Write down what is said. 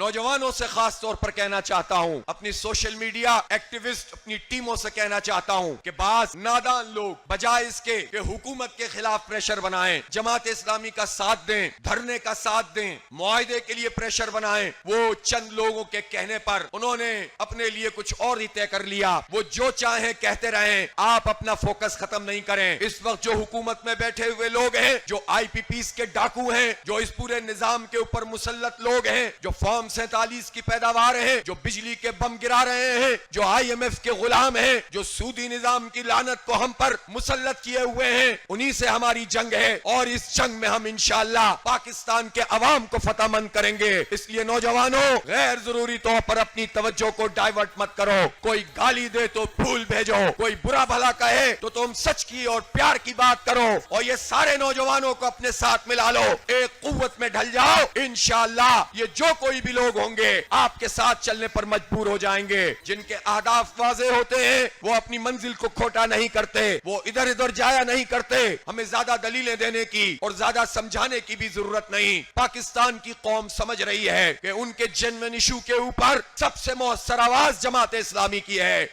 نوجوانوں سے خاص طور پر کہنا چاہتا ہوں، اپنی سوشل میڈیا ایکٹیوسٹ اپنی ٹیموں سے کہنا چاہتا ہوں کہ بعض نادان لوگ بجائے اس کے کہ حکومت کے خلاف پریشر بنائیں، جماعت اسلامی کا ساتھ دیں، دھرنے کا ساتھ دیں، معاہدے کے لیے پریشر بنائیں، وہ چند لوگوں کے کہنے پر انہوں نے اپنے لیے کچھ اور ہی طے کر لیا، وہ جو چاہیں کہتے رہیں، آپ اپنا فوکس ختم نہیں کریں۔ اس وقت جو حکومت میں بیٹھے ہوئے لوگ ہیں، جو آئی پی پیز کے ڈاکو ہیں، جو اس پورے نظام کے اوپر مسلط لوگ ہیں، جو فارم 47 کی پیداوار ہیں، جو بجلی کے بم گرا رہے ہیں، جو آئی ایم ایف کے غلام ہیں، جو سودی نظام کی لعنت کو ہم پر مسلط کیے ہوئے ہیں، انہی سے ہماری جنگ ہے، اور اس جنگ میں ہم انشاءاللہ پاکستان کے عوام کو فتح مند کریں گے۔ اس لیے نوجوانوں، غیر ضروری طور پر اپنی توجہ کو ڈائیورٹ مت کرو۔ کوئی گالی دے تو پھول بھیجو، کوئی برا بھلا کہے تو تم سچ کی اور پیار کی بات کرو، اور یہ سارے نوجوانوں کو اپنے ساتھ ملا لو، ایک قوت میں ڈھل جاؤ۔ انشاءاللہ یہ جو کوئی بھی لوگ ہوں گے آپ کے ساتھ چلنے پر مجبور ہو جائیں گے۔ جن کے اہداف واضح ہوتے ہیں وہ اپنی منزل کو کھوٹا نہیں کرتے، وہ ادھر ادھر جایا نہیں کرتے۔ ہمیں زیادہ دلیلیں دینے کی اور زیادہ سمجھانے کی بھی ضرورت نہیں۔ پاکستان کی قوم سمجھ رہی ہے کہ ان کے جنوین ایشو کے اوپر سب سے مؤثر آواز جماعت اسلامی کی ہے۔